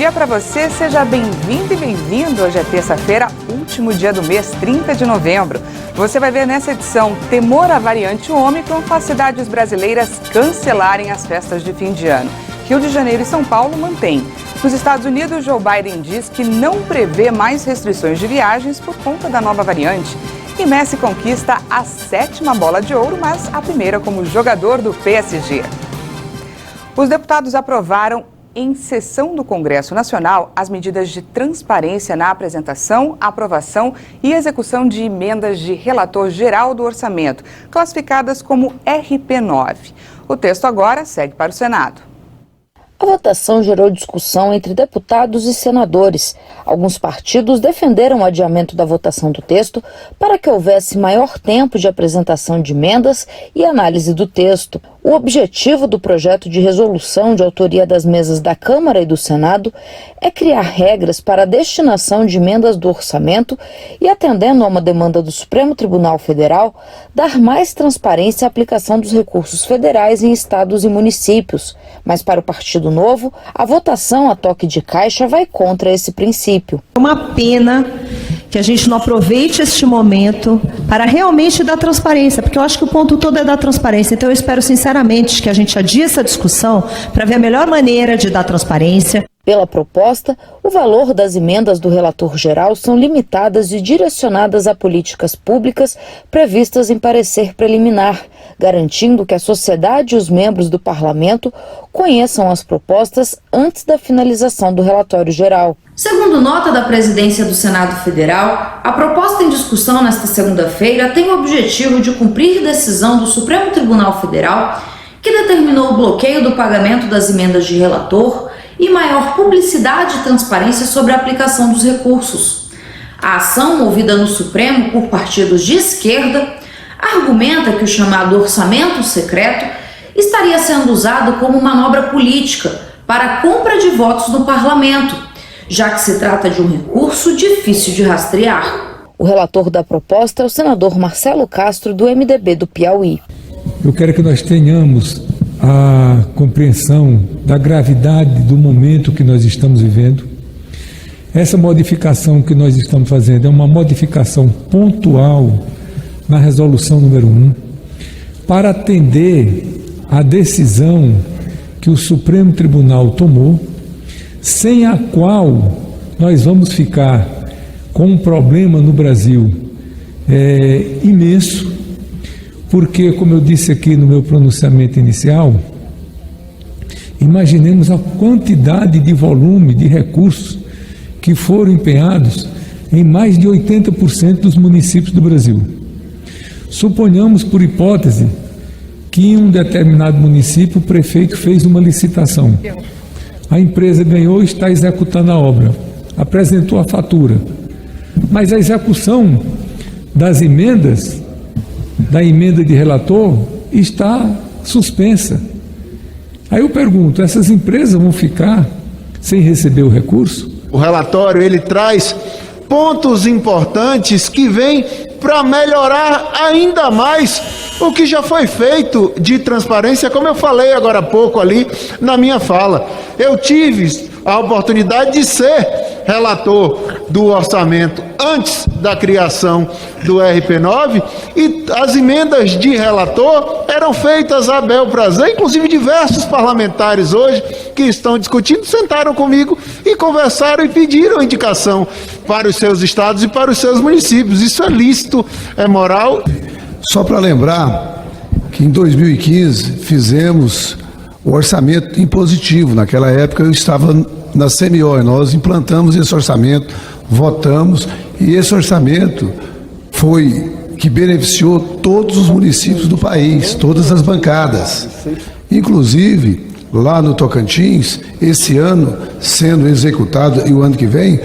dia para você, seja bem-vindo e bem-vindo. Hoje é terça-feira, último dia do mês, 30 de novembro. Você vai ver nessa edição: temor à variante Ômicron faz cidades brasileiras cancelarem as festas de fim de ano. Rio de Janeiro e São Paulo mantêm. Nos Estados Unidos, Joe Biden diz que não prevê mais restrições de viagens por conta da nova variante. E Messi conquista a 7ª bola de ouro, mas a primeira como jogador do PSG. Os deputados aprovaram em sessão do Congresso Nacional as medidas de transparência na apresentação, aprovação e execução de emendas de relator geral do orçamento, classificadas como RP9. O texto agora segue para o Senado. A votação gerou discussão entre deputados e senadores. Alguns partidos defenderam o adiamento da votação do texto para que houvesse maior tempo de apresentação de emendas e análise do texto. O objetivo do projeto de resolução de autoria das mesas da Câmara e do Senado é criar regras para a destinação de emendas do orçamento e, atendendo a uma demanda do Supremo Tribunal Federal, dar mais transparência à aplicação dos recursos federais em estados e municípios. Mas para o Partido Novo, a votação a toque de caixa vai contra esse princípio. É uma pena que a gente não aproveite este momento para realmente dar transparência, porque eu acho que o ponto todo é dar transparência. Então eu espero sinceramente que a gente adie essa discussão para ver a melhor maneira de dar transparência. Pela proposta, o valor das emendas do relator geral são limitadas e direcionadas a políticas públicas previstas em parecer preliminar, garantindo que a sociedade e os membros do parlamento conheçam as propostas antes da finalização do relatório geral. Segundo nota da presidência do Senado Federal, a proposta em discussão nesta segunda-feira tem o objetivo de cumprir decisão do Supremo Tribunal Federal, que determinou o bloqueio do pagamento das emendas de relator e maior publicidade e transparência sobre a aplicação dos recursos. A ação, movida no Supremo por partidos de esquerda, argumenta que o chamado orçamento secreto estaria sendo usado como manobra política para a compra de votos no parlamento, já que se trata de um recurso difícil de rastrear. O relator da proposta é o senador Marcelo Castro, do MDB do Piauí. Eu quero que nós tenhamos a compreensão da gravidade do momento que nós estamos vivendo. Essa modificação que nós estamos fazendo é uma modificação pontual na resolução número 1, para atender à decisão que o Supremo Tribunal tomou, sem a qual nós vamos ficar com um problema no Brasil imenso, porque, como eu disse aqui no meu pronunciamento inicial, imaginemos a quantidade de volume de recursos que foram empenhados em mais de 80% dos municípios do Brasil. Suponhamos, por hipótese, que em um determinado município o prefeito fez uma licitação. A empresa ganhou e está executando a obra, apresentou a fatura, mas a execução das emendas, da emenda de relator, está suspensa. Aí eu pergunto, essas empresas vão ficar sem receber o recurso? O relatório, ele traz pontos importantes que vêm para melhorar ainda mais o que já foi feito de transparência, como eu falei agora há pouco ali na minha fala. Eu tive a oportunidade de ser relator do orçamento antes da criação do RP9 e as emendas de relator eram feitas a bel prazer, inclusive diversos parlamentares hoje que estão discutindo sentaram comigo e conversaram e pediram indicação para os seus estados e para os seus municípios. Isso é lícito, é moral. Só para lembrar que em 2015 fizemos o orçamento impositivo. Naquela época eu estava na CMO e nós implantamos esse orçamento, votamos, e esse orçamento foi que beneficiou todos os municípios do país, todas as bancadas. Inclusive, lá no Tocantins, esse ano sendo executado e o ano que vem,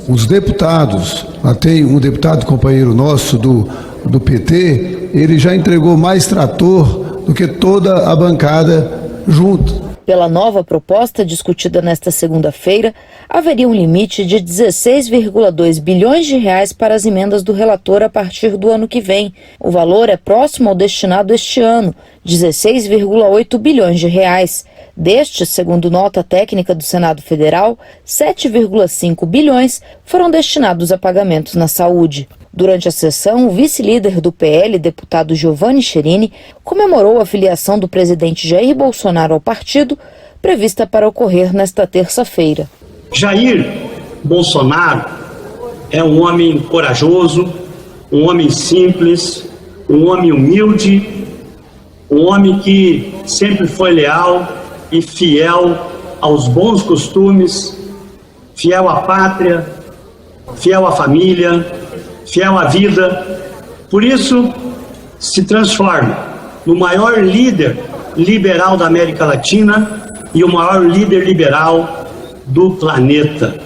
os deputados, lá tem um deputado companheiro nosso do PT, ele já entregou mais trator do que toda a bancada junto. Pela nova proposta discutida nesta segunda-feira, haveria um limite de 16,2 bilhões de reais para as emendas do relator a partir do ano que vem. O valor é próximo ao destinado este ano, 16,8 bilhões de reais. Destes, segundo nota técnica do Senado Federal, 7,5 bilhões foram destinados a pagamentos na saúde. Durante a sessão, o vice-líder do PL, deputado Giovanni Cherini, comemorou a filiação do presidente Jair Bolsonaro ao partido, prevista para ocorrer nesta terça-feira. Jair Bolsonaro é um homem corajoso, um homem simples, um homem humilde, um homem que sempre foi leal e fiel aos bons costumes, fiel à pátria, fiel à família, fiel à vida. Por isso, se transforma no maior líder liberal da América Latina e o maior líder liberal do planeta.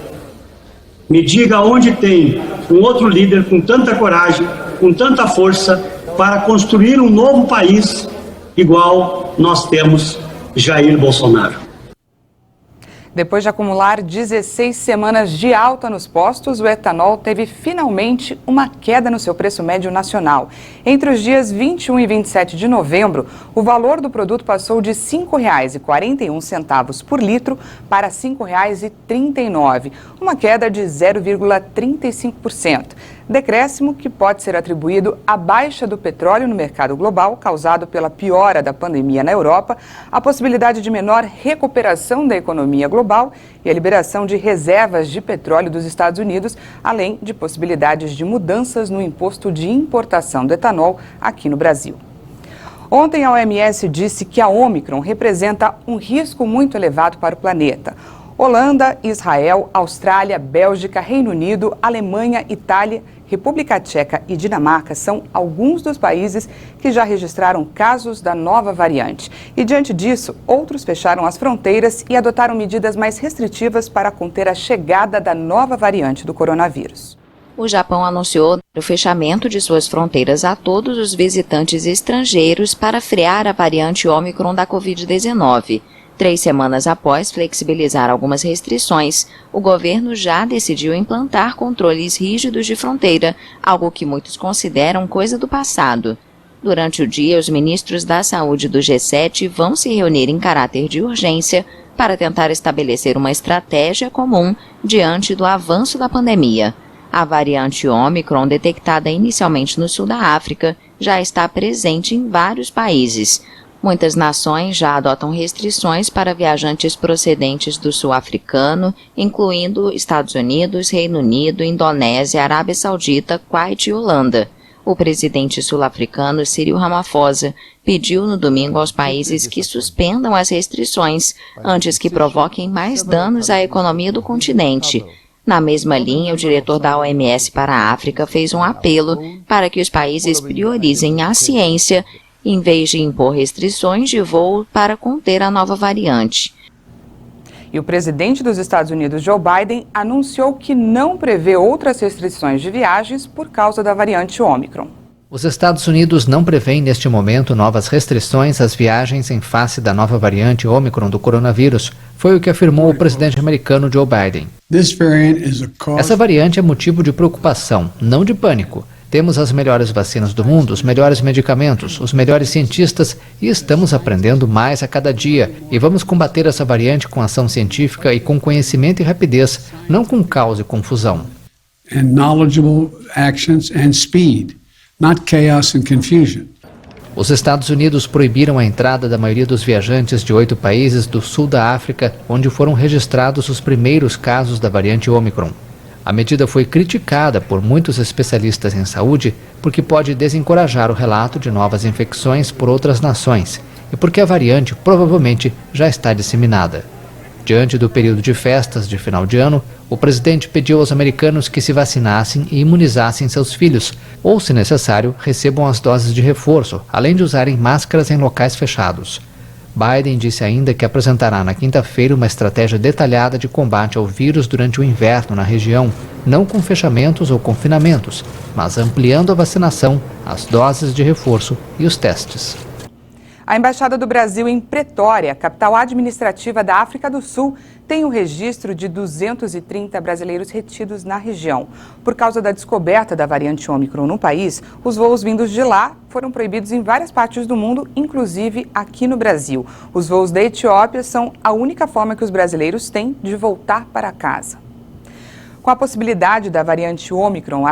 Me diga onde tem um outro líder com tanta coragem, com tanta força, para construir um novo país igual nós temos Jair Bolsonaro. Depois de acumular 16 semanas de alta nos postos, o etanol teve finalmente uma queda no seu preço médio nacional. Entre os dias 21 e 27 de novembro, o valor do produto passou de R$ 5,41 por litro para R$ 5,39, uma queda de 0,35%. Decréscimo que pode ser atribuído à baixa do petróleo no mercado global, causado pela piora da pandemia na Europa, a possibilidade de menor recuperação da economia global e a liberação de reservas de petróleo dos Estados Unidos, além de possibilidades de mudanças no imposto de importação do etanol aqui no Brasil. Ontem, a OMS disse que a Ômicron representa um risco muito elevado para o planeta. Holanda, Israel, Austrália, Bélgica, Reino Unido, Alemanha, Itália, República Tcheca e Dinamarca são alguns dos países que já registraram casos da nova variante. E, diante disso, outros fecharam as fronteiras e adotaram medidas mais restritivas para conter a chegada da nova variante do coronavírus. O Japão anunciou o fechamento de suas fronteiras a todos os visitantes estrangeiros para frear a variante Ômicron da Covid-19. 3 semanas após flexibilizar algumas restrições, o governo já decidiu implantar controles rígidos de fronteira, algo que muitos consideram coisa do passado. Durante o dia, os ministros da saúde do G7 vão se reunir em caráter de urgência para tentar estabelecer uma estratégia comum diante do avanço da pandemia. A variante Ômicron, detectada inicialmente no sul da África, já está presente em vários países. Muitas nações já adotam restrições para viajantes procedentes do sul africano, incluindo Estados Unidos, Reino Unido, Indonésia, Arábia Saudita, Kuwait e Holanda. O presidente sul-africano Cyril Ramaphosa pediu no domingo aos países que suspendam as restrições antes que provoquem mais danos à economia do continente. Na mesma linha, o diretor da OMS para a África fez um apelo para que os países priorizem a ciência em vez de impor restrições de voo para conter a nova variante. E o presidente dos Estados Unidos, Joe Biden, anunciou que não prevê outras restrições de viagens por causa da variante Ômicron. Os Estados Unidos não prevêem neste momento novas restrições às viagens em face da nova variante Ômicron do coronavírus, foi o que afirmou o presidente americano Joe Biden. Essa variante é motivo de preocupação, não de pânico. Temos as melhores vacinas do mundo, os melhores medicamentos, os melhores cientistas e estamos aprendendo mais a cada dia. E vamos combater essa variante com ação científica e com conhecimento e rapidez, não com caos e confusão. Os Estados Unidos proibiram a entrada da maioria dos viajantes de 8 países do sul da África, onde foram registrados os primeiros casos da variante Ômicron. A medida foi criticada por muitos especialistas em saúde porque pode desencorajar o relato de novas infecções por outras nações e porque a variante provavelmente já está disseminada. Diante do período de festas de final de ano, o presidente pediu aos americanos que se vacinassem e imunizassem seus filhos, ou, se necessário, recebam as doses de reforço, além de usarem máscaras em locais fechados. Biden disse ainda que apresentará na quinta-feira uma estratégia detalhada de combate ao vírus durante o inverno na região, não com fechamentos ou confinamentos, mas ampliando a vacinação, as doses de reforço e os testes. A Embaixada do Brasil em Pretória, capital administrativa da África do Sul, tem o registro de 230 brasileiros retidos na região. Por causa da descoberta da variante Ômicron no país, os voos vindos de lá foram proibidos em várias partes do mundo, inclusive aqui no Brasil. Os voos da Etiópia são a única forma que os brasileiros têm de voltar para casa. Com a possibilidade da variante Ômicron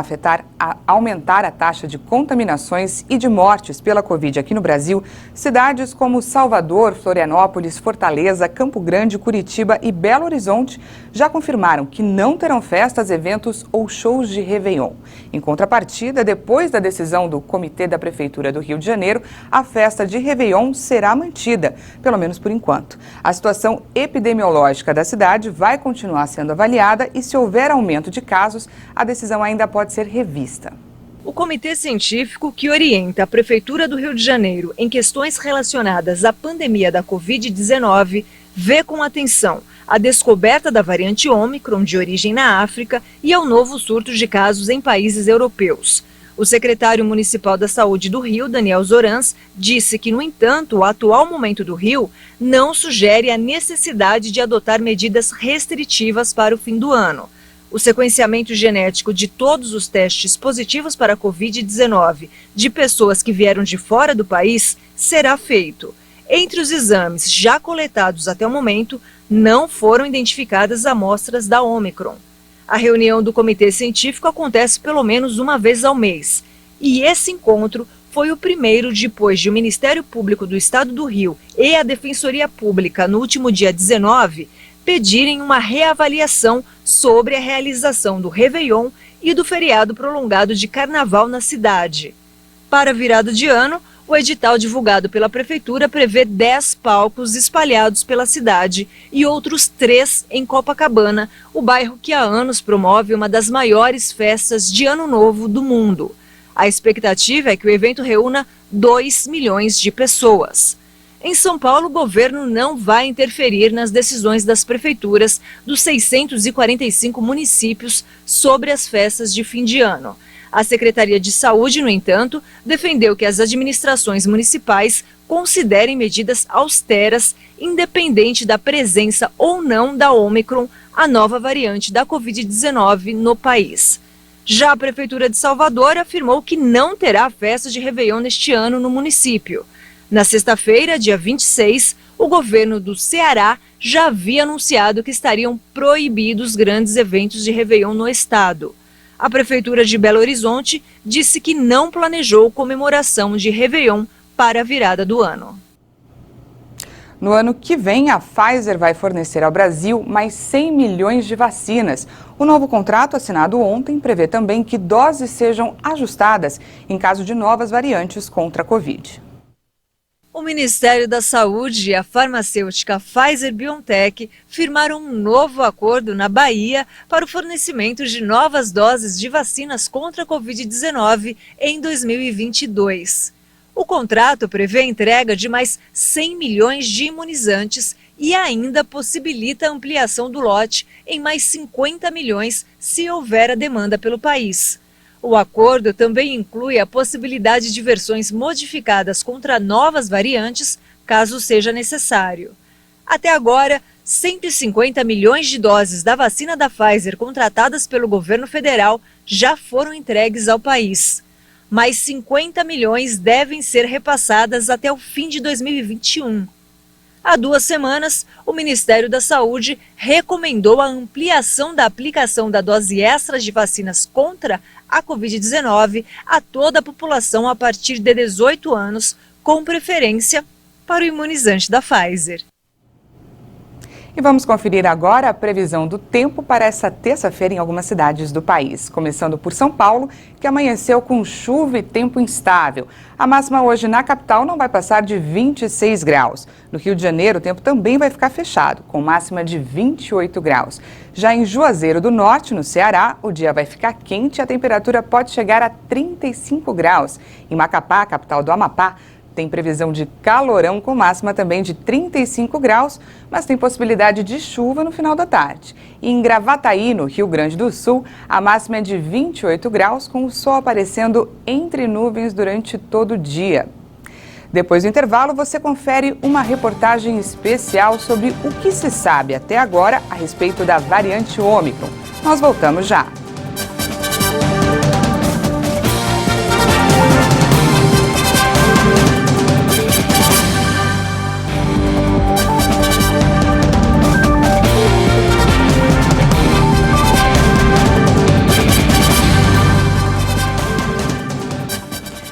aumentar a taxa de contaminações e de mortes pela Covid aqui no Brasil, cidades como Salvador, Florianópolis, Fortaleza, Campo Grande, Curitiba e Belo Horizonte já confirmaram que não terão festas, eventos ou shows de Réveillon. Em contrapartida, depois da decisão do Comitê da Prefeitura do Rio de Janeiro, a festa de Réveillon será mantida, pelo menos por enquanto. A situação epidemiológica da cidade vai continuar sendo avaliada e, se houver aumento de casos, a decisão ainda pode ser revista. O comitê científico que orienta a Prefeitura do Rio de Janeiro em questões relacionadas à pandemia da Covid-19 vê com atenção a descoberta da variante Ômicron de origem na África e ao novo surto de casos em países europeus. O secretário municipal da Saúde do Rio, Daniel Zorans, disse que, no entanto, o atual momento do Rio não sugere a necessidade de adotar medidas restritivas para o fim do ano. O sequenciamento genético de todos os testes positivos para a Covid-19 de pessoas que vieram de fora do país será feito. Entre os exames já coletados até o momento, não foram identificadas amostras da Ômicron. A reunião do Comitê Científico acontece pelo menos uma vez ao mês. E esse encontro foi o primeiro depois de o Ministério Público do Estado do Rio e a Defensoria Pública, no último dia 19, pedirem uma reavaliação sobre a realização do Réveillon e do feriado prolongado de Carnaval na cidade. Para a virada de ano, o edital divulgado pela Prefeitura prevê 10 palcos espalhados pela cidade e outros 3 em Copacabana, o bairro que há anos promove uma das maiores festas de Ano Novo do mundo. A expectativa é que o evento reúna 2 milhões de pessoas. Em São Paulo, o governo não vai interferir nas decisões das prefeituras dos 645 municípios sobre as festas de fim de ano. A Secretaria de Saúde, no entanto, defendeu que as administrações municipais considerem medidas austeras, independente da presença ou não da Ômicron, a nova variante da Covid-19 no país. Já a Prefeitura de Salvador afirmou que não terá festa de Réveillon neste ano no município. Na sexta-feira, dia 26, o governo do Ceará já havia anunciado que estariam proibidos grandes eventos de Réveillon no estado. A Prefeitura de Belo Horizonte disse que não planejou comemoração de Réveillon para a virada do ano. No ano que vem, a Pfizer vai fornecer ao Brasil mais 100 milhões de vacinas. O novo contrato, assinado ontem, prevê também que doses sejam ajustadas em caso de novas variantes contra a Covid. O Ministério da Saúde e a farmacêutica Pfizer-BioNTech firmaram um novo acordo na Bahia para o fornecimento de novas doses de vacinas contra a Covid-19 em 2022. O contrato prevê a entrega de mais 100 milhões de imunizantes e ainda possibilita a ampliação do lote em mais 50 milhões se houver a demanda pelo país. O acordo também inclui a possibilidade de versões modificadas contra novas variantes, caso seja necessário. Até agora, 150 milhões de doses da vacina da Pfizer contratadas pelo governo federal já foram entregues ao país. Mais 50 milhões devem ser repassadas até o fim de 2021. Há 2 semanas, o Ministério da Saúde recomendou a ampliação da aplicação da dose extra de vacinas contra a Covid-19 a toda a população a partir de 18 anos, com preferência para o imunizante da Pfizer. E vamos conferir agora a previsão do tempo para essa terça-feira em algumas cidades do país. Começando por São Paulo, que amanheceu com chuva e tempo instável. A máxima hoje na capital não vai passar de 26 graus. No Rio de Janeiro, o tempo também vai ficar fechado, com máxima de 28 graus. Já em Juazeiro do Norte, no Ceará, o dia vai ficar quente e a temperatura pode chegar a 35 graus. Em Macapá, capital do Amapá, tem previsão de calorão com máxima também de 35 graus, mas tem possibilidade de chuva no final da tarde. E em Gravataí, no Rio Grande do Sul, a máxima é de 28 graus, com o sol aparecendo entre nuvens durante todo o dia. Depois do intervalo, você confere uma reportagem especial sobre o que se sabe até agora a respeito da variante Ômicron. Nós voltamos já.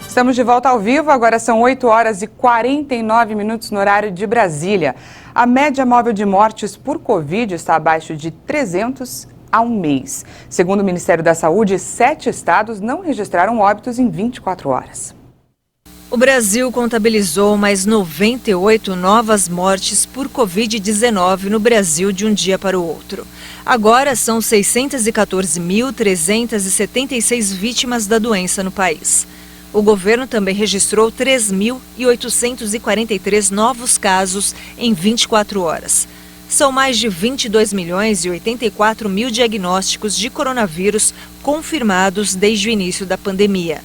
Estamos de volta ao vivo, agora são 8 horas e 49 minutos no horário de Brasília. A média móvel de mortes por Covid está abaixo de 300 há um mês. Segundo o Ministério da Saúde, 7 estados não registraram óbitos em 24 horas. O Brasil contabilizou mais 98 novas mortes por Covid-19 no Brasil de um dia para o outro. Agora são 614.376 vítimas da doença no país. O governo também registrou 3.843 novos casos em 24 horas. São mais de 22 milhões e 84 mil diagnósticos de coronavírus confirmados desde o início da pandemia.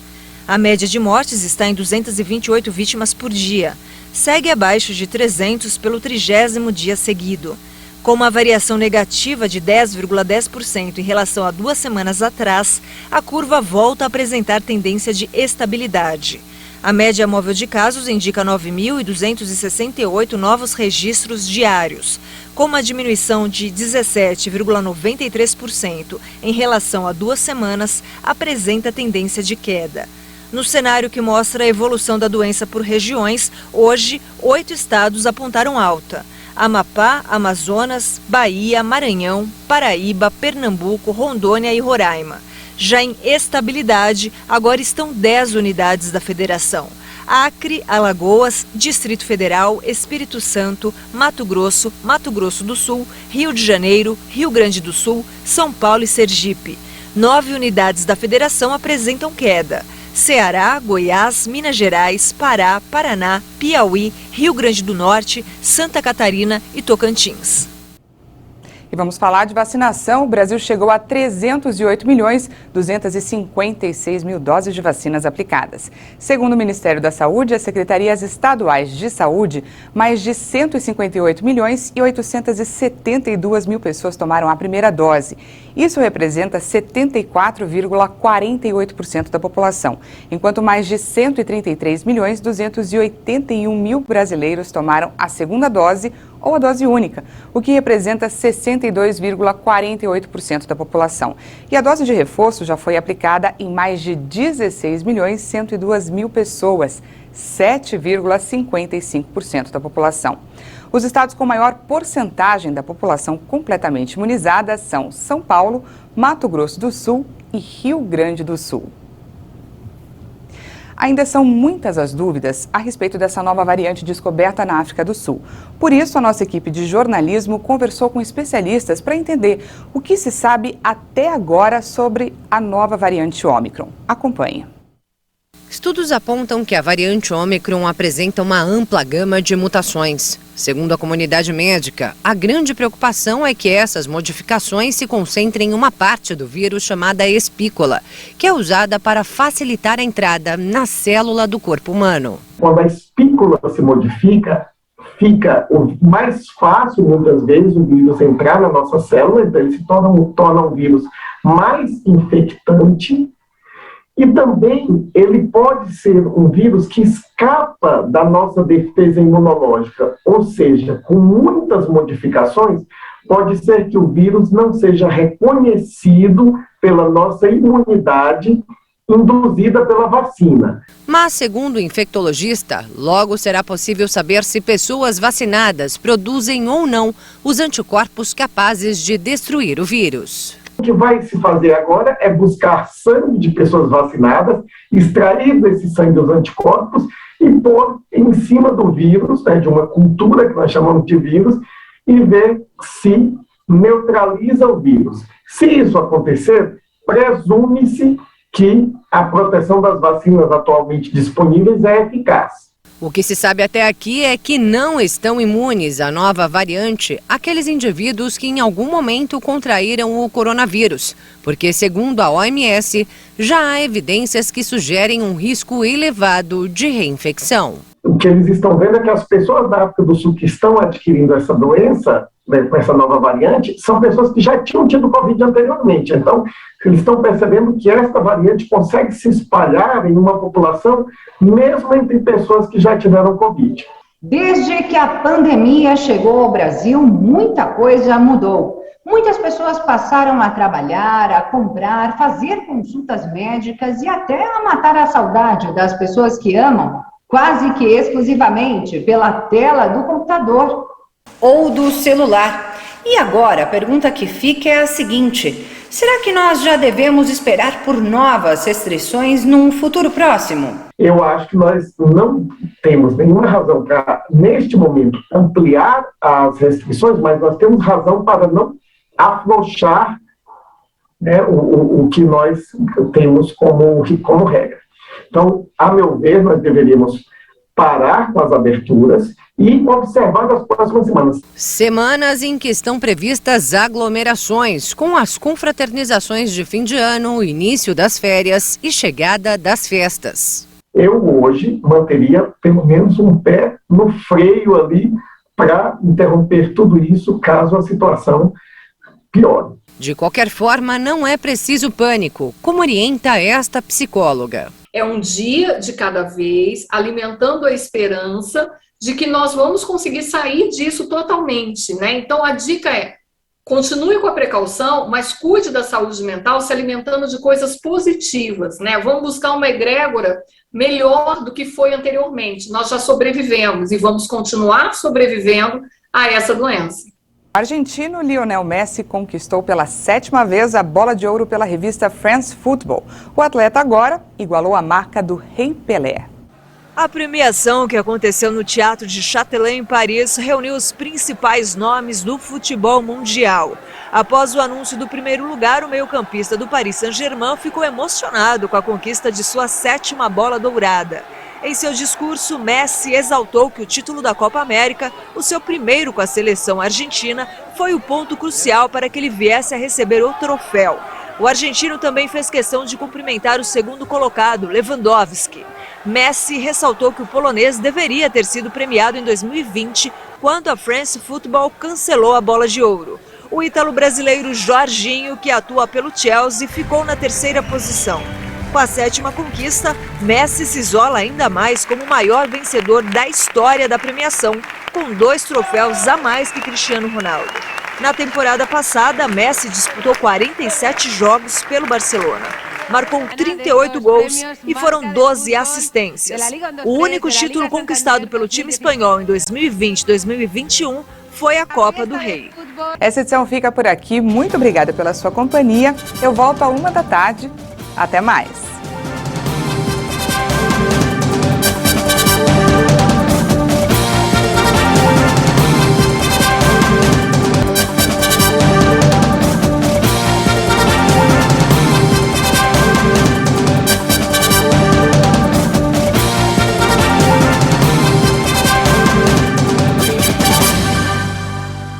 A média de mortes está em 228 vítimas por dia. Segue abaixo de 300 pelo 30º dia seguido. Com uma variação negativa de 10,10% em relação a 2 semanas atrás, a curva volta a apresentar tendência de estabilidade. A média móvel de casos indica 9.268 novos registros diários, com uma diminuição de 17,93% em relação a 2 semanas, apresenta tendência de queda. No cenário que mostra a evolução da doença por regiões, hoje, 8 estados apontaram alta. Amapá, Amazonas, Bahia, Maranhão, Paraíba, Pernambuco, Rondônia e Roraima. Já em estabilidade, agora estão 10 unidades da federação: Acre, Alagoas, Distrito Federal, Espírito Santo, Mato Grosso do Sul, Rio de Janeiro, Rio Grande do Sul, São Paulo e Sergipe. 9 unidades da federação apresentam queda: Ceará, Goiás, Minas Gerais, Pará, Paraná, Piauí, Rio Grande do Norte, Santa Catarina e Tocantins. E vamos falar de vacinação. O Brasil chegou a 308.256.000 doses de vacinas aplicadas. Segundo o Ministério da Saúde e as secretarias estaduais de saúde, mais de 158.872.000 pessoas tomaram a primeira dose. Isso representa 74,48% da população, enquanto mais de 133.281.000 brasileiros tomaram a segunda dose ou a dose única, o que representa 62,48% da população. E a dose de reforço já foi aplicada em mais de 16.102.000 pessoas, 7,55% da população. Os estados com maior porcentagem da população completamente imunizada são São Paulo, Mato Grosso do Sul e Rio Grande do Sul. Ainda são muitas as dúvidas a respeito dessa nova variante descoberta na África do Sul. Por isso, a nossa equipe de jornalismo conversou com especialistas para entender o que se sabe até agora sobre a nova variante Ômicron. Acompanhe. Estudos apontam que a variante Ômicron apresenta uma ampla gama de mutações. Segundo a comunidade médica, a grande preocupação é que essas modificações se concentrem em uma parte do vírus chamada espícola, que é usada para facilitar a entrada na célula do corpo humano. Quando a espícola se modifica, fica mais fácil, muitas vezes, o vírus entrar na nossa célula, então ele se torna um vírus mais infectante. E também ele pode ser um vírus que escapa da nossa defesa imunológica, ou seja, com muitas modificações, pode ser que o vírus não seja reconhecido pela nossa imunidade induzida pela vacina. Mas, segundo o infectologista, logo será possível saber se pessoas vacinadas produzem ou não os anticorpos capazes de destruir o vírus. O que vai se fazer agora é buscar sangue de pessoas vacinadas, extrair desse sangue os anticorpos e pôr em cima do vírus, de uma cultura que nós chamamos de vírus, e ver se neutraliza o vírus. Se isso acontecer, presume-se que a proteção das vacinas atualmente disponíveis é eficaz. O que se sabe até aqui é que não estão imunes à nova variante aqueles indivíduos que em algum momento contraíram o coronavírus, porque, segundo a OMS, já há evidências que sugerem um risco elevado de reinfecção. o que eles estão vendo é que as pessoas da África do Sul que estão adquirindo essa doença, né, com essa nova variante, são pessoas que já tinham tido Covid anteriormente. Então, eles estão percebendo que esta variante consegue se espalhar em uma população, mesmo entre pessoas que já tiveram Covid. Desde que a pandemia chegou ao Brasil, muita coisa mudou. Muitas pessoas passaram a trabalhar, a comprar, fazer consultas médicas e até a matar a saudade das pessoas que amam, quase que exclusivamente pela tela do computador ou do celular. E agora, a pergunta que fica é a seguinte: será que nós já devemos esperar por novas restrições num futuro próximo? Eu acho que nós não temos nenhuma razão para, neste momento, ampliar as restrições, mas nós temos razão para não afrouxar, né, o que nós temos como regra. Então, a meu ver, nós deveríamos parar com as aberturas e observar nas próximas semanas. Semanas em que estão previstas aglomerações, com as confraternizações de fim de ano, o início das férias e chegada das festas. Eu hoje manteria pelo menos um pé no freio ali para interromper tudo isso caso a situação piore. De qualquer forma, não é preciso pânico, como orienta esta psicóloga. É um dia de cada vez, alimentando a esperança de que nós vamos conseguir sair disso totalmente, né? Então, a dica é, continue com a precaução, mas cuide da saúde mental se alimentando de coisas positivas, né? Vamos buscar uma egrégora melhor do que foi anteriormente. Nós já sobrevivemos e vamos continuar sobrevivendo a essa doença. O argentino Lionel Messi conquistou pela 7ª vez a bola de ouro pela revista France Football. O atleta agora igualou a marca do Rei Pelé. A premiação, que aconteceu no Teatro de Châtelet, em Paris, reuniu os principais nomes do futebol mundial. Após o anúncio do primeiro lugar, o meio-campista do Paris Saint-Germain ficou emocionado com a conquista de sua 7ª bola dourada. Em seu discurso, Messi exaltou que o título da Copa América, o seu primeiro com a seleção argentina, foi o ponto crucial para que ele viesse a receber o troféu. O argentino também fez questão de cumprimentar o segundo colocado, Lewandowski. Messi ressaltou que o polonês deveria ter sido premiado em 2020, quando a France Football cancelou a bola de ouro. O ítalo-brasileiro Jorginho, que atua pelo Chelsea, ficou na 3ª posição. Com a 7ª conquista, Messi se isola ainda mais como o maior vencedor da história da premiação, com 2 troféus a mais que Cristiano Ronaldo. Na temporada passada, Messi disputou 47 jogos pelo Barcelona. Marcou 38 gols e foram 12 assistências. O único título conquistado pelo time espanhol em 2020 e 2021 foi a Copa do Rei. Essa edição fica por aqui. Muito obrigada pela sua companhia. Eu volto à 1 da tarde. Até mais!